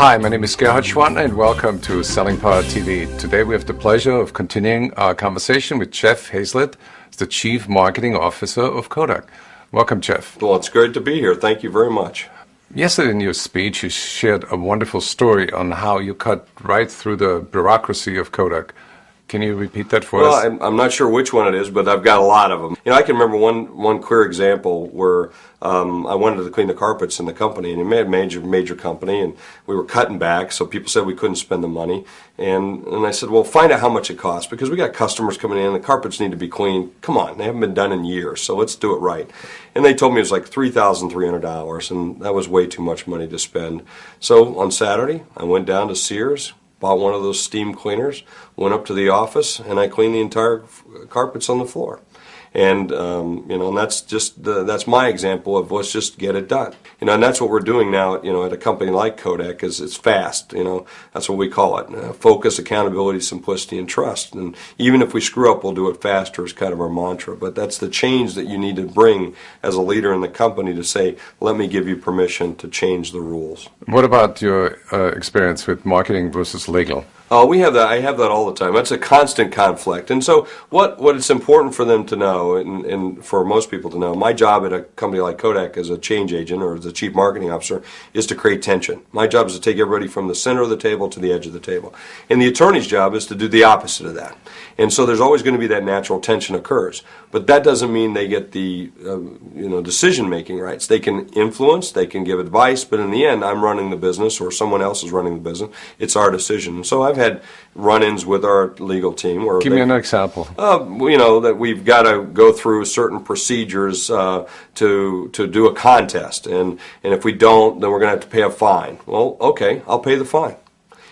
Hi, my name is Gerhard Schwann and welcome to Selling Power TV. Today we have the pleasure of continuing our conversation with Jeff Hayzlett, the Chief Marketing Officer of Kodak. Welcome, Jeff. Well, it's great to be here. Thank you very much. Yesterday in your speech, you shared a wonderful story on how you cut right through the bureaucracy of Kodak. Can you repeat that for us? Well, I'm not sure which one it is, but I've got a lot of them. I can remember one clear example where I wanted to clean the carpets in the company, and it made a major company, and we were cutting back, so people said we couldn't spend the money. And I said, well, find out how much it costs, because we got customers coming in, and the carpets need to be cleaned. Come on, they haven't been done in years, so let's do it right. And they told me it was like $3,300, and that was way too much money to spend. So on Saturday, I went down to Sears, bought one of those steam cleaners, went up to the office, and I cleaned the entire carpets on the floor. And and that's my example of let's just get it done. And that's what we're doing now. At a company like Kodak, is it's fast. That's what we call it: focus, accountability, simplicity, and trust. And even if we screw up, we'll do it faster. Is kind of our mantra. But that's the change that you need to bring as a leader in the company to say, let me give you permission to change the rules. What about your experience with marketing versus legal? We have that. I have that all the time. That's a constant conflict. And so what it's important for them to know, and for most people to know, my job at a company like Kodak as a change agent or as a chief marketing officer is to create tension. My job is to take everybody from the center of the table to the edge of the table. And the attorney's job is to do the opposite of that. And so there's always going to be that natural tension occurs. But that doesn't mean they get the decision-making rights. They can influence, they can give advice, but in the end, I'm running the business or someone else is running the business. It's our decision. And so I've had run-ins with our legal team where give me an example. That we've got to go through certain procedures to do a contest, and if we don't, then we're going to have to pay a fine. Well, okay, I'll pay the fine.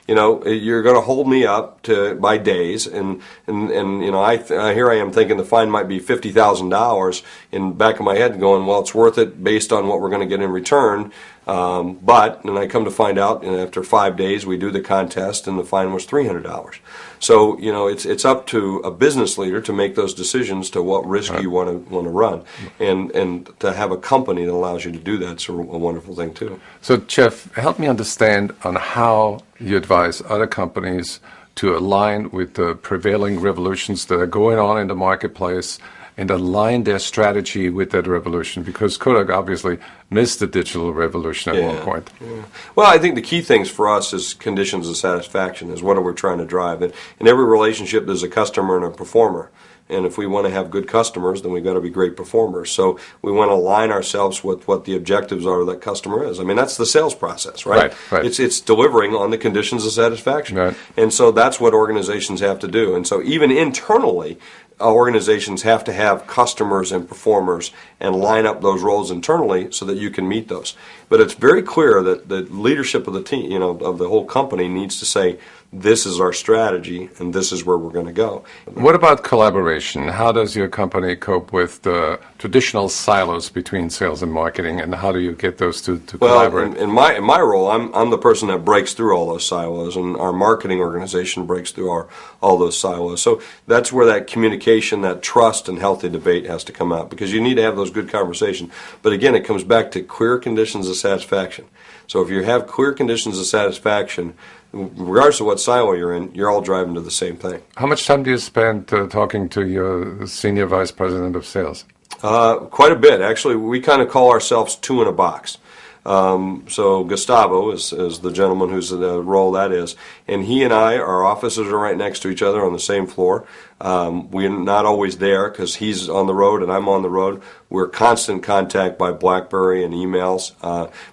You're going to hold me up by days, and here I am thinking the fine might be $50,000 in the back of my head, going, well, it's worth it based on what we're going to get in return. But then I come to find out, after 5 days, we do the contest, and the fine was $300. So it's up to a business leader to make those decisions to what risk you want to run, and to have a company that allows you to do that's a wonderful thing too. So Jeff, help me understand on how you advise other companies to align with the prevailing revolutions that are going on in the marketplace and align their strategy with that revolution, because Kodak obviously missed the digital revolution at one point. Yeah. Well, I think the key things for us is conditions of satisfaction, is what are we trying to drive. And in every relationship, there's a customer and a performer. And if we want to have good customers, then we've got to be great performers. So we want to align ourselves with what the objectives are of that customer is. I mean, that's the sales process, right? Right. It's delivering on the conditions of satisfaction. Right. And so that's what organizations have to do. And so even internally, organizations have to have customers and performers and line up those roles internally so that you can meet those. But it's very clear that the leadership of the team, of the whole company, needs to say, this is our strategy and this is where we're going to go. What about collaboration? How does your company cope with the traditional silos between sales and marketing, and how do you get those to collaborate? In my role, I'm the person that breaks through all those silos, and our marketing organization breaks through all those silos. So that's where that communication, that trust and healthy debate has to come out, because you need to have those good conversations. But again, it comes back to clear conditions of satisfaction. So if you have clear conditions of satisfaction, regardless of what silo you're in, you're all driving to the same thing. How much time do you spend talking to your senior vice president of sales? Quite a bit, actually. We kind of call ourselves two in a box. So Gustavo is the gentleman who's the role that is, and he and I, our offices are right next to each other on the same floor. We're not always there because he's on the road and I'm on the road. We're constant contact by BlackBerry and emails,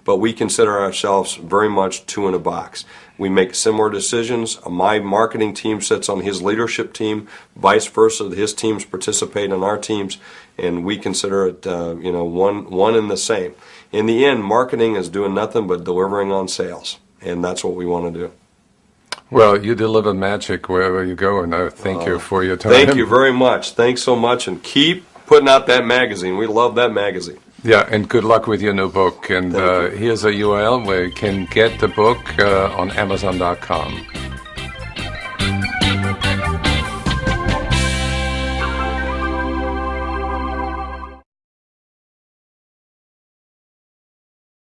but we consider ourselves very much two in a box. We make similar decisions. My marketing team sits on his leadership team, vice versa. His teams participate in our teams, and we consider it one and the same. In the end, marketing is doing nothing but delivering on sales, and that's what we want to do. Well, you deliver magic wherever you go, and I thank you for your time. Thank you very much. Thanks so much, and keep putting out that magazine. We love that magazine. Yeah, and good luck with your new book. And here's a URL where you can get the book on Amazon.com.